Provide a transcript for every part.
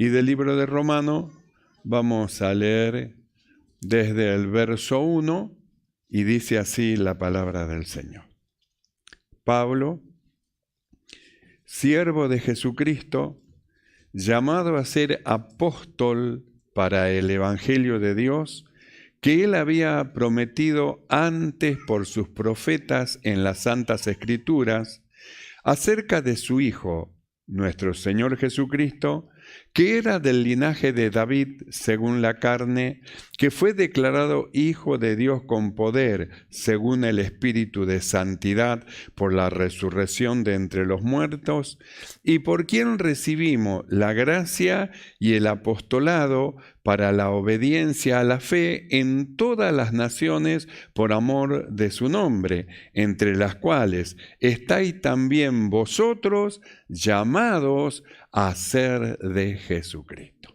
Y del libro de Romanos vamos a leer desde el verso 1 y dice así la palabra del Señor. Pablo, siervo de Jesucristo, llamado a ser apóstol para el Evangelio de Dios, que él había prometido antes por sus profetas en las Santas Escrituras, acerca de su Hijo, nuestro Señor Jesucristo, que era del linaje de David según la carne, que fue declarado Hijo de Dios con poder, según el Espíritu de Santidad, por la resurrección de entre los muertos, y por quien recibimos la gracia y el apostolado para la obediencia a la fe en todas las naciones por amor de su nombre, entre las cuales estáis también vosotros llamados a ser de Jesucristo.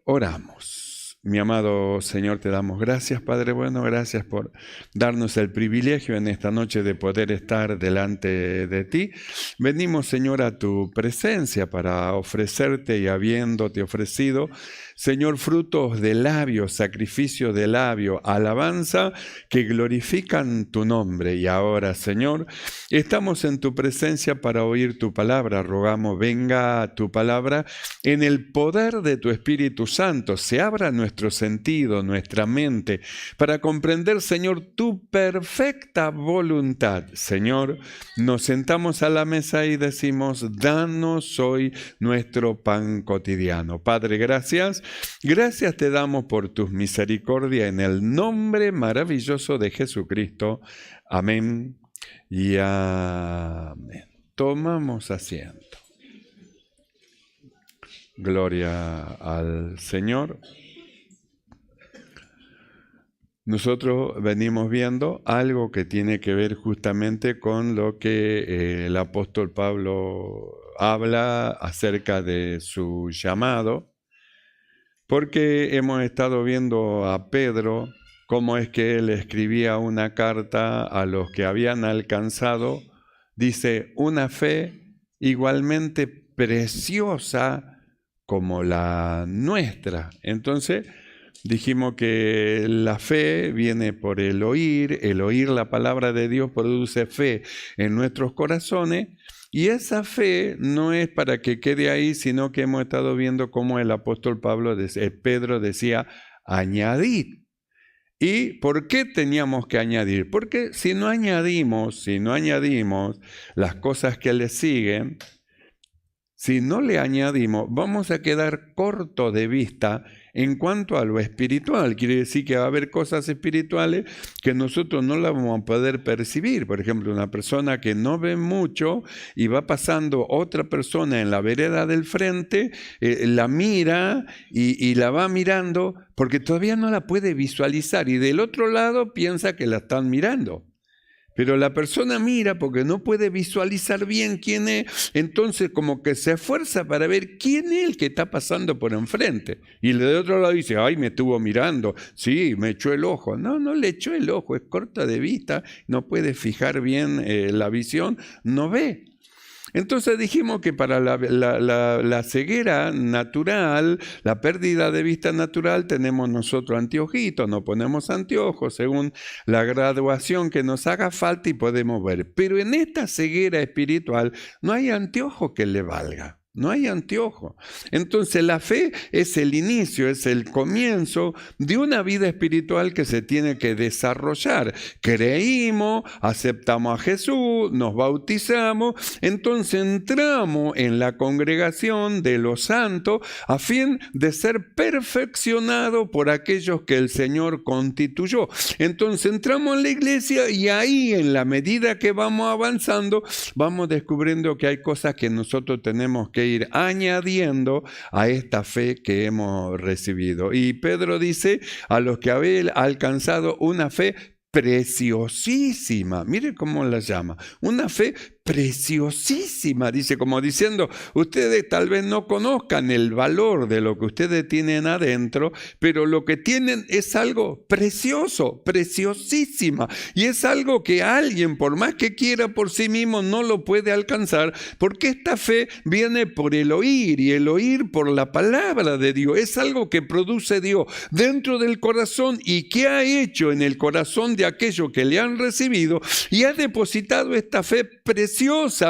Oramos. Mi amado Señor, te damos gracias, Padre bueno, gracias por darnos el privilegio en esta noche de poder estar delante de ti. Venimos, Señor, a tu presencia para ofrecerte y habiéndote ofrecido, Señor, frutos de labios, sacrificio de labio, alabanza que glorifican tu nombre. Y ahora, Señor, estamos en tu presencia para oír tu palabra. Rogamos, venga tu palabra en el poder de tu Espíritu Santo. Se abra nuestro sentido, nuestra mente, para comprender, Señor, tu perfecta voluntad. Señor, nos sentamos a la mesa y decimos, danos hoy nuestro pan cotidiano. Padre, gracias. Gracias te damos por tus misericordias en el nombre maravilloso de Jesucristo. Amén y amén. Tomamos asiento. Gloria al Señor. Nosotros venimos viendo algo que tiene que ver justamente con lo que el apóstol Pablo habla acerca de su llamado. Porque hemos estado viendo a Pedro, cómo es que él escribía una carta a los que habían alcanzado, dice, una fe igualmente preciosa como la nuestra. Entonces, dijimos que la fe viene por el oír la palabra de Dios produce fe en nuestros corazones, y esa fe no es para que quede ahí, sino que hemos estado viendo cómo el apóstol Pedro decía, añadid. ¿Y por qué teníamos que añadir? Porque si no añadimos las cosas que le siguen, si no le añadimos, vamos a quedar corto de vista en cuanto a lo espiritual. Quiere decir que va a haber cosas espirituales que nosotros no las vamos a poder percibir. Por ejemplo, una persona que no ve mucho y va pasando otra persona en la vereda del frente, la mira y la va mirando porque todavía no la puede visualizar. Y del otro lado piensa que la están mirando. Pero la persona mira porque no puede visualizar bien quién es, entonces como que se esfuerza para ver quién es el que está pasando por enfrente. Y el de otro lado dice, ay, me estuvo mirando, sí, me echó el ojo. No, no le echó el ojo, es corta de vista, no puede fijar bien la visión, no ve. Entonces dijimos que para la ceguera natural, la pérdida de vista natural, tenemos nosotros anteojitos, nos ponemos anteojos según la graduación que nos haga falta y podemos ver. Pero en esta ceguera espiritual no hay anteojo que le valga. No hay anteojo. Entonces la fe es el inicio, es el comienzo de una vida espiritual que se tiene que desarrollar. Creímos, aceptamos a Jesús, nos bautizamos, entonces entramos en la congregación de los santos a fin de ser perfeccionados por aquellos que el Señor constituyó. Entonces entramos en la iglesia y ahí, en la medida que vamos avanzando, vamos descubriendo que hay cosas que nosotros tenemos que ir añadiendo a esta fe que hemos recibido. Y Pedro dice, a los que habéis alcanzado una fe preciosísima, mire cómo la llama, una fe preciosísima, dice, como diciendo, ustedes tal vez no conozcan el valor de lo que ustedes tienen adentro, pero lo que tienen es algo precioso, preciosísima, y es algo que alguien, por más que quiera por sí mismo, no lo puede alcanzar, porque esta fe viene por el oír, y el oír por la palabra de Dios. Es algo que produce Dios dentro del corazón y que ha hecho en el corazón de aquellos que le han recibido, y ha depositado esta fe preciosa,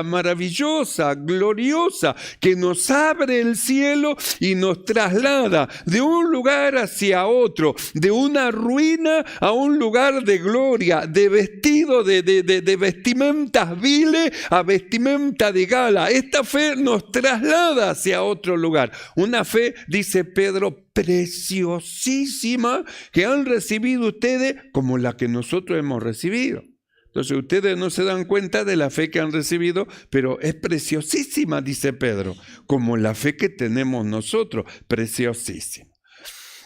maravillosa, gloriosa, que nos abre el cielo y nos traslada de un lugar hacia otro, de una ruina a un lugar de gloria, de vestido de vestimentas viles a vestimenta de gala. Esta fe nos traslada hacia otro lugar. Una fe, dice Pedro, preciosísima, que han recibido ustedes como la que nosotros hemos recibido. Entonces ustedes no se dan cuenta de la fe que han recibido, pero es preciosísima, dice Pedro, como la fe que tenemos nosotros, preciosísima.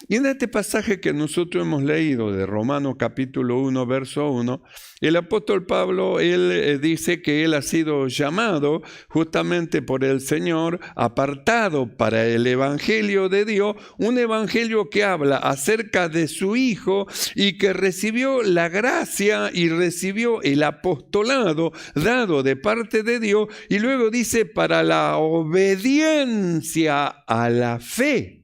Y en este pasaje que nosotros hemos leído de Romanos capítulo 1, verso 1, el apóstol Pablo, él dice que él ha sido llamado justamente por el Señor, apartado para el evangelio de Dios, un evangelio que habla acerca de su Hijo y que recibió la gracia y recibió el apostolado dado de parte de Dios, y luego dice para la obediencia a la fe.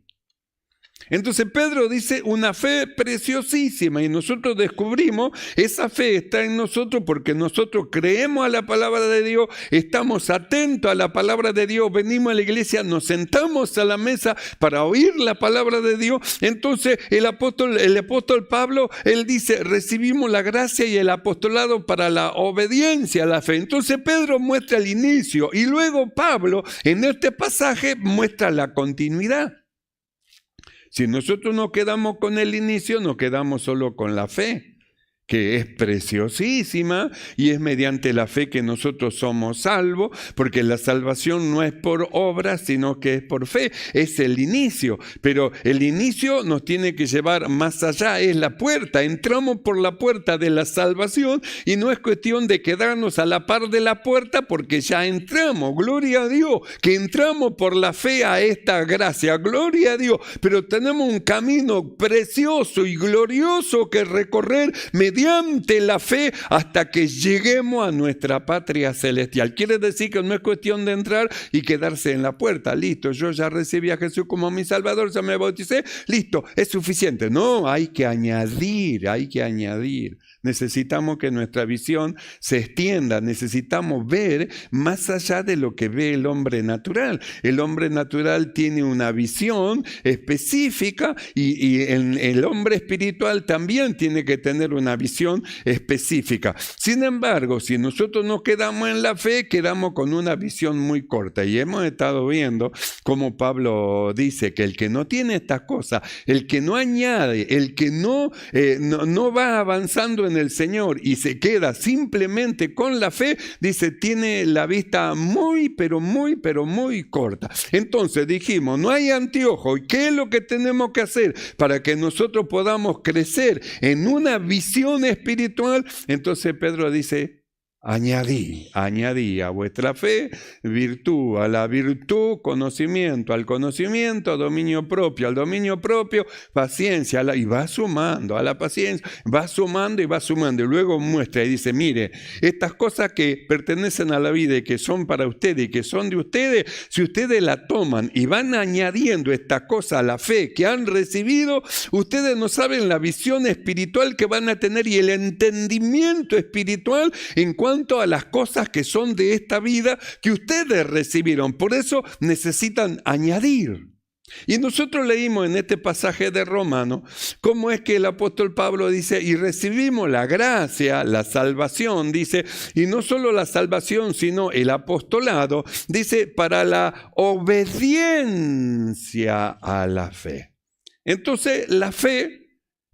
Entonces Pedro dice una fe preciosísima, y nosotros descubrimos esa fe está en nosotros porque nosotros creemos a la palabra de Dios, estamos atentos a la palabra de Dios, venimos a la iglesia, nos sentamos a la mesa para oír la palabra de Dios. Entonces el apóstol Pablo, él dice, recibimos la gracia y el apostolado para la obediencia a la fe. Entonces Pedro muestra el inicio y luego Pablo en este pasaje muestra la continuidad. Si nosotros nos quedamos con el inicio, nos quedamos solo con la fe, que es preciosísima, y es mediante la fe que nosotros somos salvos, porque la salvación no es por obras, sino que es por fe. Es el inicio, pero el inicio nos tiene que llevar más allá, es la puerta. Entramos por la puerta de la salvación y no es cuestión de quedarnos a la par de la puerta, porque ya entramos, gloria a Dios, que entramos por la fe a esta gracia, gloria a Dios, pero tenemos un camino precioso y glorioso que recorrer mediante la fe hasta que lleguemos a nuestra patria celestial. Quiere decir que no es cuestión de entrar y quedarse en la puerta. Listo, yo ya recibí a Jesús como mi Salvador, ya me bauticé, listo, es suficiente. No, hay que añadir. Necesitamos que nuestra visión se extienda, necesitamos ver más allá de lo que ve el hombre natural. El hombre natural tiene una visión específica y el hombre espiritual también tiene que tener una visión específica. Sin embargo, si nosotros nos quedamos en la fe, quedamos con una visión muy corta, y hemos estado viendo cómo Pablo dice que el que no tiene estas cosas, el que no añade, el que no va avanzando en el Señor y se queda simplemente con la fe, dice, tiene la vista muy corta. Entonces dijimos, no hay anteojo. ¿Y qué es lo que tenemos que hacer para que nosotros podamos crecer en una visión espiritual? Entonces Pedro dice, añadí a vuestra fe virtud, a la virtud conocimiento, al conocimiento dominio propio, al dominio propio paciencia, y va sumando a la paciencia, va sumando, y luego muestra y dice, mire, estas cosas que pertenecen a la vida y que son para ustedes y que son de ustedes, si ustedes la toman y van añadiendo estas cosas a la fe que han recibido, ustedes no saben la visión espiritual que van a tener y el entendimiento espiritual en cuanto a las cosas que son de esta vida que ustedes recibieron. Por eso necesitan añadir. Y nosotros leímos en este pasaje de Romanos cómo es que el apóstol Pablo dice, y recibimos la gracia, la salvación, dice, y no solo la salvación, sino el apostolado, dice, para la obediencia a la fe. Entonces, la fe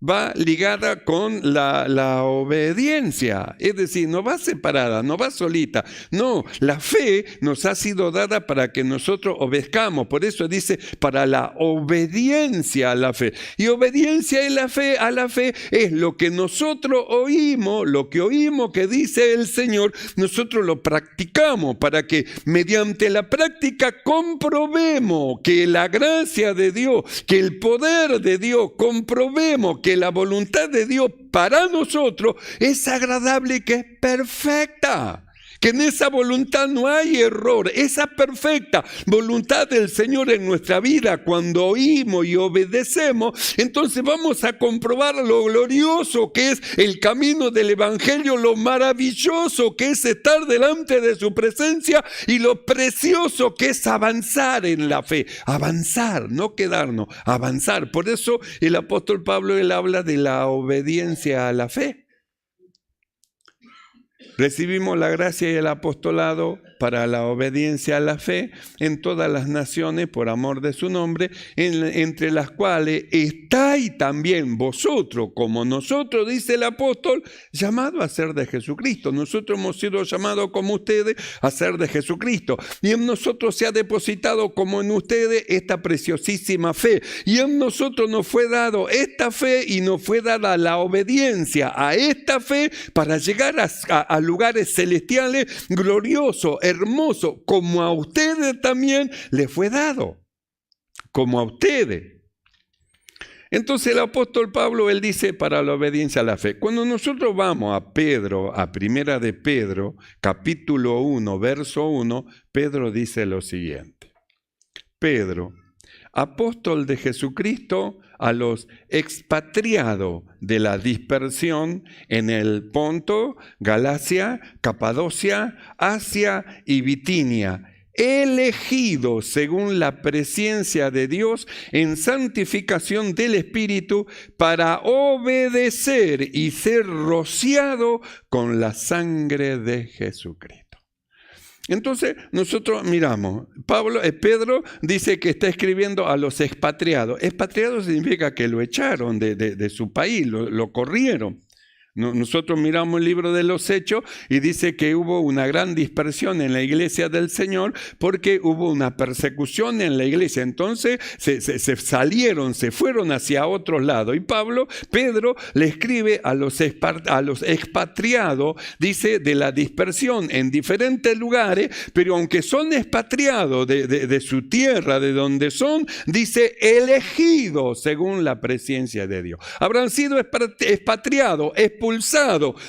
va ligada con la obediencia, es decir, no va separada, no va solita. No, la fe nos ha sido dada para que nosotros obedezcamos. Por eso dice, para la obediencia a la fe. Y obediencia a la fe es lo que nosotros oímos, lo que oímos que dice el Señor, nosotros lo practicamos para que mediante la práctica comprobemos que la gracia de Dios, que el poder de Dios, comprobemos que la voluntad de Dios para nosotros es agradable y que es perfecta. Que en esa voluntad no hay error. Esa perfecta voluntad del Señor en nuestra vida, cuando oímos y obedecemos, entonces vamos a comprobar lo glorioso que es el camino del Evangelio, lo maravilloso que es estar delante de su presencia y lo precioso que es avanzar en la fe. Avanzar, no quedarnos, avanzar. Por eso el apóstol Pablo, él habla de la obediencia a la fe. Recibimos la gracia y el apostolado para la obediencia a la fe en todas las naciones por amor de su nombre, entre las cuales estáis también vosotros, como nosotros, dice el apóstol, llamados a ser de Jesucristo. Nosotros hemos sido llamados como ustedes a ser de Jesucristo. Y en nosotros se ha depositado como en ustedes esta preciosísima fe. Y en nosotros nos fue dado esta fe y nos fue dada la obediencia a esta fe para llegar a lugares celestiales gloriosos, hermosos, como a ustedes también les fue dado, como a ustedes. Entonces el apóstol Pablo, él dice para la obediencia a la fe. Cuando nosotros vamos a Pedro, a Primera de Pedro, capítulo 1, verso 1, Pedro dice lo siguiente. Pedro, apóstol de Jesucristo, a los expatriados de la dispersión en el Ponto, Galacia, Capadocia, Asia y Bitinia, elegidos según la presencia de Dios en santificación del Espíritu para obedecer y ser rociado con la sangre de Jesucristo. Entonces nosotros miramos, Pedro dice que está escribiendo a los expatriados. Expatriados significa que lo echaron de su país, lo corrieron. Nosotros miramos el libro de los Hechos y dice que hubo una gran dispersión en la iglesia del Señor porque hubo una persecución en la iglesia. Entonces se salieron, se fueron hacia otros lados. Y Pedro le escribe a los expatriados, dice, de la dispersión en diferentes lugares, pero aunque son expatriados de su tierra, de donde son, dice, elegidos según la presencia de Dios. Habrán sido expatriados, expulsados,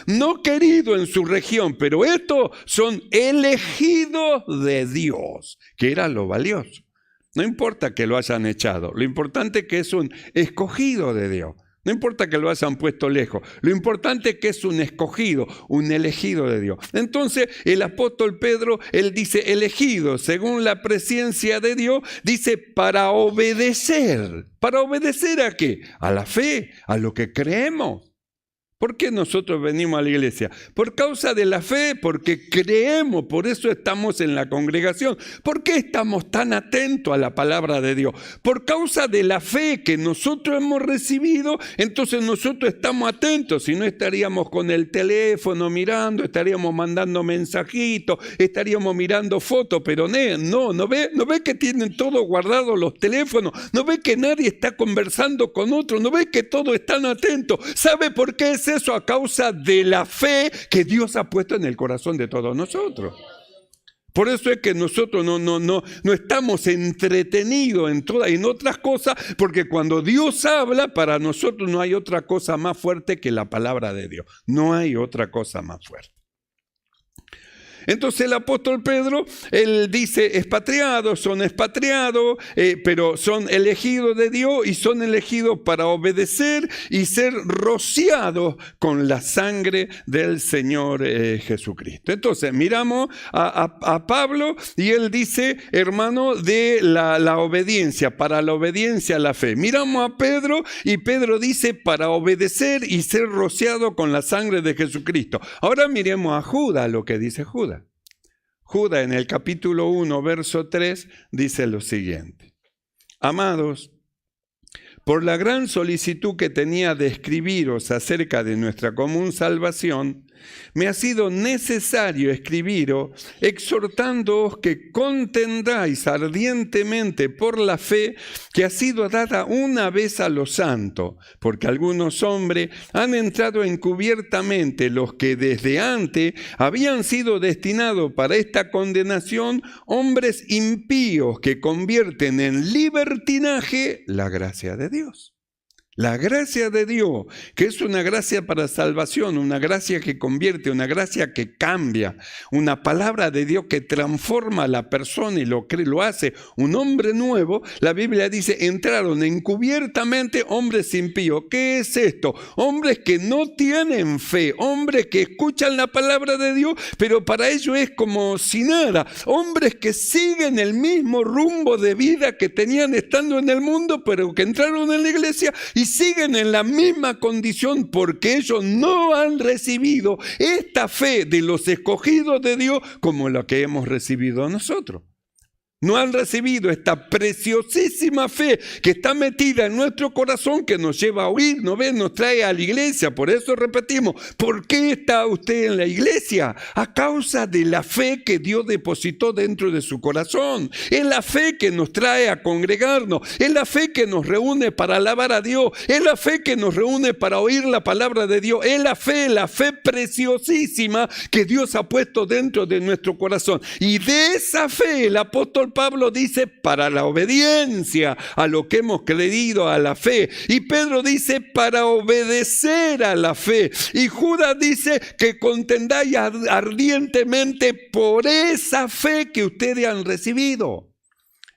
no queridos en su región, pero estos son elegidos de Dios, que era lo valioso. No importa que lo hayan echado, lo importante es que es un escogido de Dios. No importa que lo hayan puesto lejos, lo importante es que es un escogido, un elegido de Dios. Entonces el apóstol Pedro, él dice elegido según la presencia de Dios, dice para obedecer. ¿Para obedecer a qué? A la fe, a lo que creemos. ¿Por qué nosotros venimos a la iglesia? Por causa de la fe, porque creemos, por eso estamos en la congregación. ¿Por qué estamos tan atentos a la palabra de Dios? Por causa de la fe que nosotros hemos recibido, entonces nosotros estamos atentos. Si no, estaríamos con el teléfono mirando, estaríamos mandando mensajitos, estaríamos mirando fotos, pero no ve que tienen todo guardado los teléfonos, no ve que nadie está conversando con otro, no ve que todos están atentos. ¿Sabe por qué es eso? A causa de la fe que Dios ha puesto en el corazón de todos nosotros. Por eso es que nosotros no estamos entretenidos en otras cosas, porque cuando Dios habla, para nosotros no hay otra cosa más fuerte que la palabra de Dios. No hay otra cosa más fuerte. Entonces el apóstol Pedro, él dice son expatriados, pero son elegidos de Dios y son elegidos para obedecer y ser rociados con la sangre del Señor Jesucristo. Entonces miramos a Pablo y él dice, hermano, de la obediencia, para la obediencia a la fe. Miramos a Pedro y Pedro dice para obedecer y ser rociado con la sangre de Jesucristo. Ahora miremos a Judas, lo que dice Judas. Judas en el capítulo 1, verso 3, dice lo siguiente. Amados, por la gran solicitud que tenía de escribiros acerca de nuestra común salvación, me ha sido necesario escribiros, exhortándoos que contendáis ardientemente por la fe que ha sido dada una vez a los santos, porque algunos hombres han entrado encubiertamente, los que desde antes habían sido destinados para esta condenación, hombres impíos que convierten en libertinaje la gracia de Dios. La gracia de Dios, que es una gracia para salvación, una gracia que convierte, una gracia que cambia, una palabra de Dios que transforma a la persona y lo hace un hombre nuevo. La Biblia dice, entraron encubiertamente hombres impíos. ¿Qué es esto? Hombres que no tienen fe, hombres que escuchan la palabra de Dios, pero para ellos es como si nada. Hombres que siguen el mismo rumbo de vida que tenían estando en el mundo, pero que entraron en la iglesia y siguen en la misma condición porque ellos no han recibido esta fe de los escogidos de Dios como la que hemos recibido nosotros. No han recibido esta preciosísima fe que está metida en nuestro corazón, que nos lleva a oír, nos trae a la iglesia. Por eso repetimos, ¿por qué está usted en la iglesia? A causa de la fe que Dios depositó dentro de su corazón. Es la fe que nos trae a congregarnos. Es la fe que nos reúne para alabar a Dios. Es la fe que nos reúne para oír la palabra de Dios. Es la fe preciosísima que Dios ha puesto dentro de nuestro corazón. Y de esa fe el apóstol Pablo dice para la obediencia a lo que hemos creído, a la fe. Y Pedro dice para obedecer a la fe. Y Judas dice que contendáis ardientemente por esa fe que ustedes han recibido.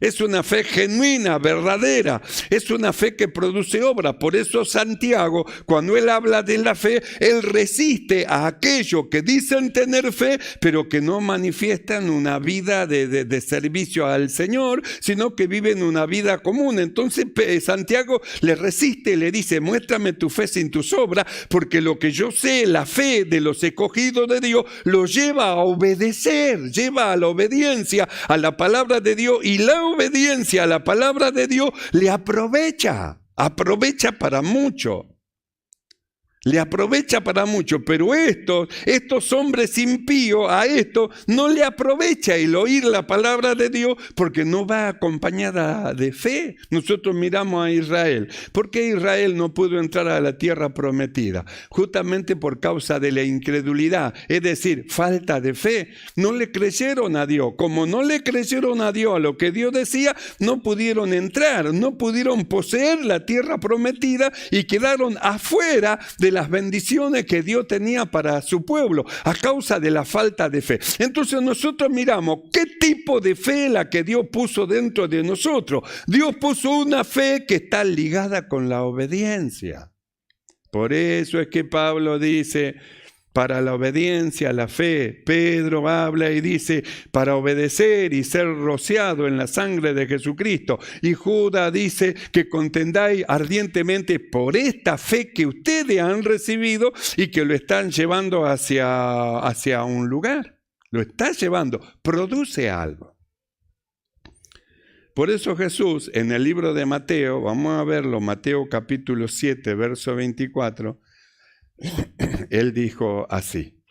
Es una fe genuina, verdadera. Es una fe que produce obra. Por eso Santiago, cuando él habla de la fe, él resiste a aquellos que dicen tener fe, pero que no manifiestan una vida de servicio al Señor, sino que viven una vida común. Entonces Santiago le resiste y le dice, muéstrame tu fe sin tus obras, porque lo que yo sé, la fe de los escogidos de Dios, lo lleva a obedecer, lleva a la obediencia a la palabra de Dios, y la obediencia a la palabra de Dios le aprovecha para mucho. Le aprovecha para mucho, pero estos hombres impíos a esto no le aprovecha el oír la palabra de Dios porque no va acompañada de fe. Nosotros miramos a Israel. ¿Por qué Israel no pudo entrar a la tierra prometida? Justamente por causa de la incredulidad, es decir, falta de fe. No le creyeron a Dios. Como no le creyeron a Dios a lo que Dios decía, no pudieron entrar, no pudieron poseer la tierra prometida y quedaron afuera de las bendiciones que Dios tenía para su pueblo a causa de la falta de fe. Entonces nosotros miramos qué tipo de fe es la que Dios puso dentro de nosotros. Dios puso una fe que está ligada con la obediencia. Por eso es que Pablo dice, para la obediencia, la fe. Pedro habla y dice, para obedecer y ser rociado en la sangre de Jesucristo. Y Judas dice que contendáis ardientemente por esta fe que ustedes han recibido y que lo están llevando hacia un lugar. Lo está llevando, produce algo. Por eso Jesús, en el libro de Mateo, vamos a verlo, Mateo capítulo 7, verso 24, él dijo así: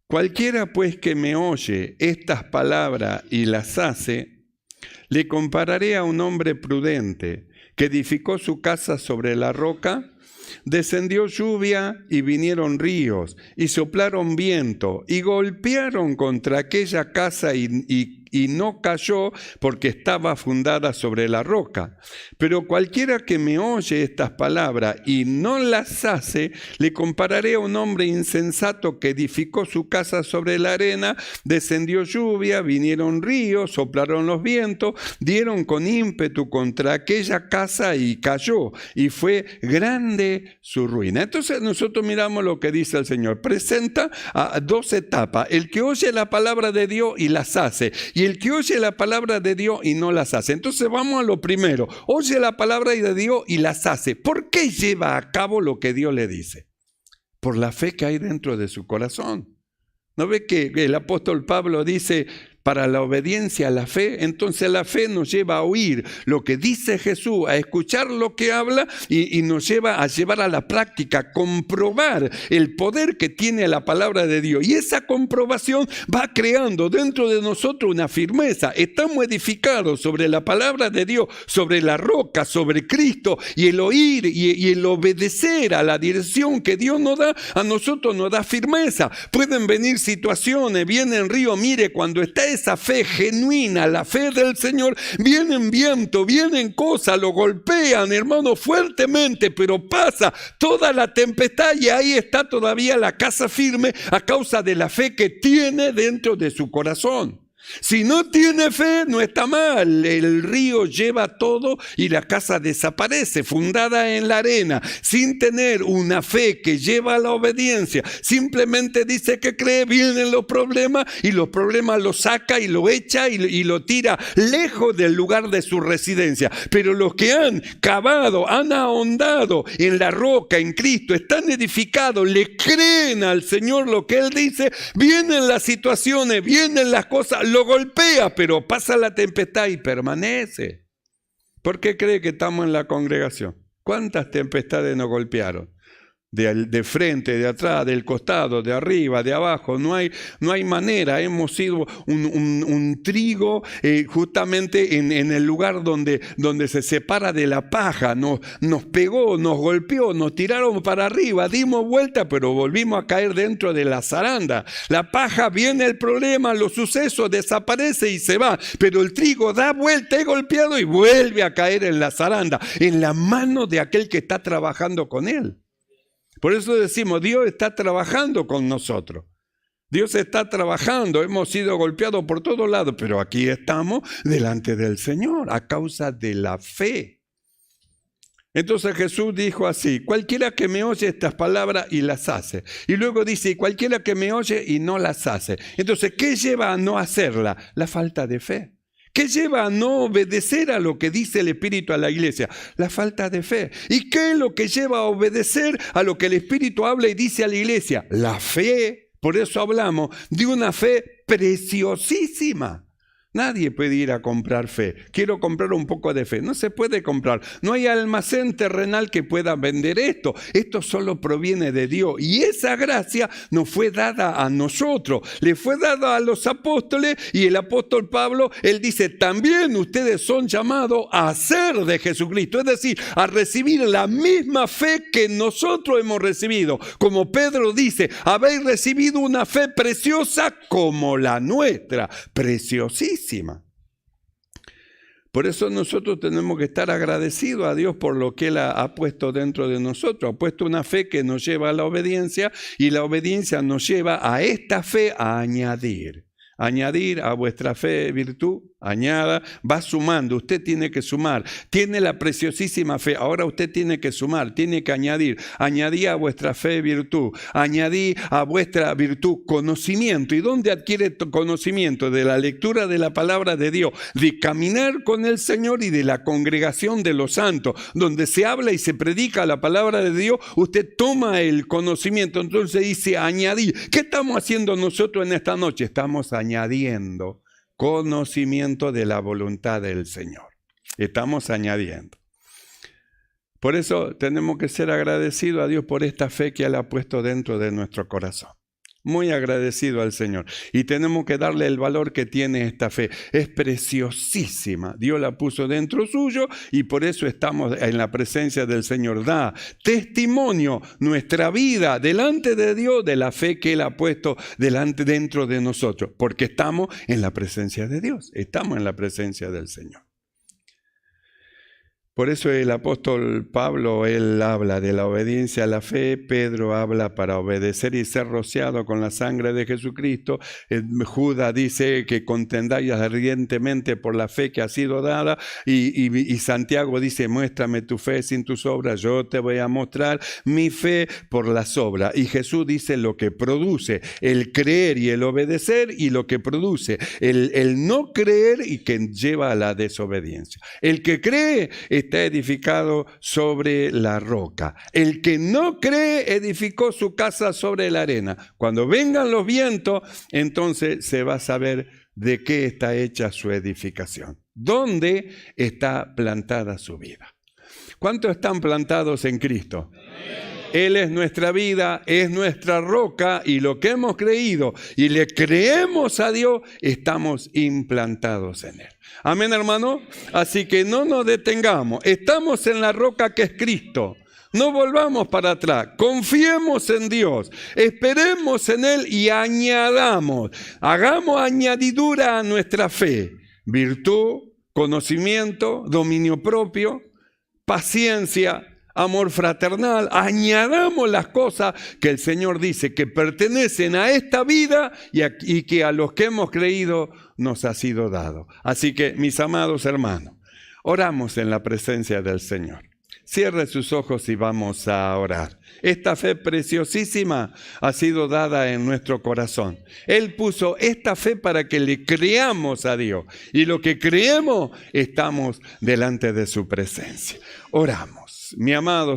cualquiera pues que me oye estas palabras y las hace, le compararé a un hombre prudente que edificó su casa sobre la roca. Descendió lluvia y vinieron ríos y soplaron viento y golpearon contra aquella casa y no cayó porque estaba fundada sobre la roca. Pero cualquiera que me oye estas palabras y no las hace, le compararé a un hombre insensato que edificó su casa sobre la arena. Descendió lluvia, vinieron ríos, soplaron los vientos, dieron con ímpetu contra aquella casa y cayó, y fue grande su ruina. Entonces nosotros miramos lo que dice el Señor. Presenta dos etapas: el que oye la palabra de Dios y las hace, y el que oye la palabra de Dios y no las hace. Entonces vamos a lo primero: oye la palabra de Dios y las hace. ¿Por qué lleva a cabo lo que Dios le dice? Por la fe que hay dentro de su corazón. ¿No ve que el apóstol Pablo dice: para la obediencia a la fe, entonces la fe nos lleva a oír lo que dice Jesús, a escuchar lo que habla y nos lleva a llevar a la práctica, comprobar el poder que tiene la palabra de Dios. Y esa comprobación va creando dentro de nosotros una firmeza. Estamos edificados sobre la palabra de Dios, sobre la roca, sobre Cristo, y el oír y el obedecer a la dirección que Dios nos da, a nosotros nos da firmeza. Pueden venir situaciones, vienen ríos, mire, cuando está esa fe genuina, la fe del Señor, vienen vientos, vienen cosas, lo golpean, hermano, fuertemente, pero pasa toda la tempestad y ahí está todavía la casa firme a causa de la fe que tiene dentro de su corazón. Si no tiene fe, no está mal. El río lleva todo y la casa desaparece, fundada en la arena, sin tener una fe que lleva a la obediencia. Simplemente dice que cree, vienen los problemas y los problemas lo saca y lo echa y lo tira lejos del lugar de su residencia. Pero los que han cavado, han ahondado en la roca, en Cristo, están edificados, le creen al Señor lo que Él dice, vienen las situaciones, vienen las cosas, lo golpea, pero pasa la tempestad y permanece. ¿Por qué cree que estamos en la congregación? ¿Cuántas tempestades nos golpearon? De frente, de atrás, del costado, de arriba, de abajo, no hay manera. Hemos sido un trigo justamente en el lugar donde se separa de la paja. Nos pegó, nos golpeó, nos tiraron para arriba, dimos vuelta, pero volvimos a caer dentro de la zaranda. La paja, viene el problema, los sucesos, desaparece y se va, pero el trigo da vuelta, es golpeado y vuelve a caer en la zaranda, en la mano de aquel que está trabajando con él. Por eso decimos, Dios está trabajando con nosotros. Dios está trabajando, hemos sido golpeados por todos lados, pero aquí estamos delante del Señor a causa de la fe. Entonces Jesús dijo así: cualquiera que me oye estas palabras y las hace. Y luego dice: cualquiera que me oye y no las hace. Entonces, ¿qué lleva a no hacerla? La falta de fe. ¿Qué lleva a no obedecer a lo que dice el Espíritu a la iglesia? La falta de fe. ¿Y qué es lo que lleva a obedecer a lo que el Espíritu habla y dice a la iglesia? La fe. Por eso hablamos de una fe preciosísima. Nadie puede ir a comprar fe. Quiero comprar un poco de fe. No se puede comprar. No hay almacén terrenal que pueda vender esto. Esto solo proviene de Dios. Y esa gracia nos fue dada a nosotros. Le fue dada a los apóstoles. Y el apóstol Pablo, él dice, también ustedes son llamados a ser de Jesucristo. Es decir, a recibir la misma fe que nosotros hemos recibido. Como Pedro dice, habéis recibido una fe preciosa como la nuestra. Preciosísima. Por eso nosotros tenemos que estar agradecidos a Dios por lo que Él ha puesto dentro de nosotros. Ha puesto una fe que nos lleva a la obediencia y la obediencia nos lleva a esta fe a añadir. Añadir a vuestra fe virtud, añada, va sumando, usted tiene que sumar, tiene la preciosísima fe, ahora usted tiene que sumar, tiene que añadir, añadí a vuestra fe virtud, añadí a vuestra virtud conocimiento. ¿Y dónde adquiere conocimiento? De la lectura de la palabra de Dios, de caminar con el Señor y de la congregación de los santos, donde se habla y se predica la palabra de Dios, usted toma el conocimiento. Entonces dice añadir. ¿Qué estamos haciendo nosotros en esta noche? Estamos añadiendo conocimiento de la voluntad del Señor. Estamos añadiendo. Por eso tenemos que ser agradecidos a Dios por esta fe que Él ha puesto dentro de nuestro corazón. Muy agradecido al Señor. Y tenemos que darle el valor que tiene esta fe. Es preciosísima. Dios la puso dentro suyo y por eso estamos en la presencia del Señor. Da testimonio nuestra vida delante de Dios de la fe que Él ha puesto dentro de nosotros. Porque estamos en la presencia de Dios. Estamos en la presencia del Señor. Por eso el apóstol Pablo, él habla de la obediencia a la fe. Pedro habla para obedecer y ser rociado con la sangre de Jesucristo. Judas dice que contendáis ardientemente por la fe que ha sido dada. Y Santiago dice, muéstrame tu fe sin tus obras. Yo te voy a mostrar mi fe por las obras. Y Jesús dice lo que produce el creer y el obedecer, y lo que produce el no creer y que lleva a la desobediencia. El que cree está edificado sobre la roca. El que no cree edificó su casa sobre la arena. Cuando vengan los vientos, entonces se va a saber de qué está hecha su edificación, dónde está plantada su vida. ¿Cuántos están plantados en Cristo? Él es nuestra vida, es nuestra roca, y lo que hemos creído y le creemos a Dios, estamos implantados en Él. Amén, hermano. Así que no nos detengamos. Estamos en la roca que es Cristo. No volvamos para atrás. Confiemos en Dios. Esperemos en Él y añadamos. Hagamos añadidura a nuestra fe. Virtud, conocimiento, dominio propio, paciencia, amor fraternal. Añadamos las cosas que el Señor dice que pertenecen a esta vida y que a los que hemos creído nos ha sido dado. Así que, mis amados hermanos, oramos en la presencia del Señor. Cierre sus ojos y vamos a orar. Esta fe preciosísima ha sido dada en nuestro corazón. Él puso esta fe para que le creamos a Dios. Y lo que creemos, estamos delante de su presencia. Oramos. Mi amado